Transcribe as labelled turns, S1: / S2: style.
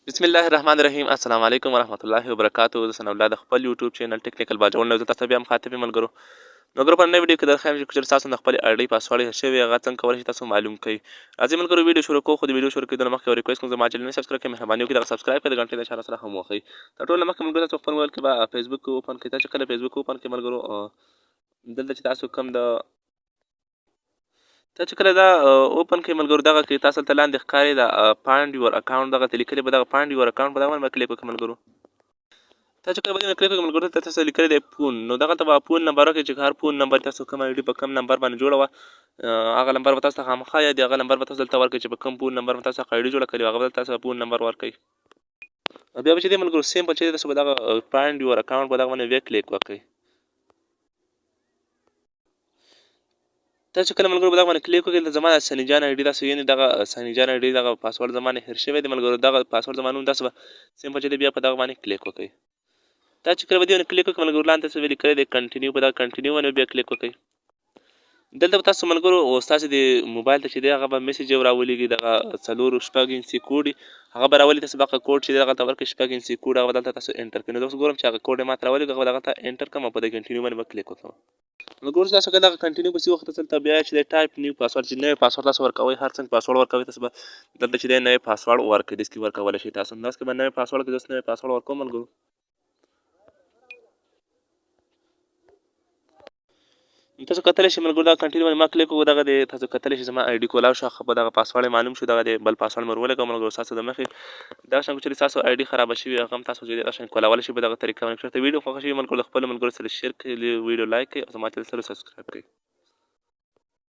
S1: بسم الله الرحمن الرحیم. السلام علیکم ورحمۃ الله وبرکاتہ. زه ثناء الله د خپل یوټیوب چینل ټیکنیکل باجوړ نه زه تاسو ته بیا مخاطب ملګرو په نوې ویډیو کې درخوایم چې تاسو د خپل اړۍ پاسورډ هېر شوی هغه څنګه کولی شئ تاسو معلوم کړئ. راځئ ملګرو ویډیو شروع کوو، خو د ویډیو شروع کېدو نه مخکې یو ریکویسټ کوم، زما چینل سبسکرایب کړئ، مهرباني وکړئ دغه سبسکرایب کړئ، د غنټې د اشاره سره هم ووهئ. تر ټولو نه مخکې ملګرو تاسو خپل موبایل کې به فیسبوک اوپن کړئ. تاسو چې کله فیسبوک اوپن کړئ ملګرو دلته چې تاسو کوم ته چې کله دا اوپن کړئ ملګرو دغه کې تاسو ته لاندې ښکاري د فایند یور اکاونټ دغه ته لیکلي به دغه فایند یور اکاونټ په دغه باندې به کلیک وکړئ ملګرو. تاسو چې کله به دې کلیک وکړئ ملګرو ته تاسو لیکلی دی فون، نو دغه ته به فون نمبر وکړئ چې هر فون نمبر تاسو کوم آی ډي په کوم نمبر باندې جوړه وه هغه نمبر به تاسو ته خامخا یاد هغه نمبر به تاسو دلته ورکړئ چې په کوم فون نمبر به تاسو آی ډي جوړه کړې وي هغه به تاسو فون نمبر ورکړئ. بیا به چې دی ملګرو سیمپل چې دی تاسو به دغه فایند یور اکاونټ په دغه باندې بیا کلیک وکړئ. تاسو کله ملګرو په دغه باندې کلیک وکړئ زما د سني جان آی ډي تاسو یعنې دغه سني جان آی ډي دغه پاسورډ زما نه هېر شوی دی ملګرو. دغه پاسورډ زما نوم تاسو به سیمپل چې دی بیا په دغه باندې کلیک وکړئ. تاسو چې کله به دې باندې کلیک وکړئ ملګرو لاندې تاسو به لیکلی دی کنټینیو، په دغه کنټینیو باندې بیا کلیک وکړئ. دلته به تاسو ملګرو ستاسو د موبایل ته چې دی هغه به میسج یو راولېږي دغه څلور شپږ انچي کوډ هغه به راولي. تاسو دغه کوډ چې دی هغه ته ورکړئ شپږ انچي کوډ هغه به دلته تاسو انټر کړئ. نو اوس ګورم چې هغه کوډ یې ماته راولېږي هغه به دغه ته انټر کړم او په دې کنټینیو باندې به کلیک وکړم. ملګرو تاسو که دغه کنټینیو پسې وختو دلته بیا چې دی ټایپ نیو پاسورډ چې نوی پاسورډ تاسو ورکوئ هر څنګه پاسورډ ورکوئ تاسو به دلته چې دی نوی پاسورډ ورکړئ. داسې کې ورکولی شئ تاسو. داسې کې به نوی پاسورډ کې داسې نوی پاسورډ ورکوم ملګرو. تاسو کتلی شئ ملګرو دغه کنټینیو باندې ما کلیک وکړو دغه دی تاسو کتلی شئ زما آی ډي کولاو شو په دغه پاسورډ یې معلوم شو دغه دی بل پاسورډ مې ور ولګوه ملګرو ستاسو د مخې. دغه شان چې ستاسو آی ډي خرابه شوې هغه هم تاسو چې دغه شان کولاولی شئ په دغه طریقه باندې. که چېرته ویډیو خوښه شوې ملګرو د خپلو ملګرو سره شیر کړئ، ویډیو لایک کړئ او زما چینل سره سبسکرایب کړئ.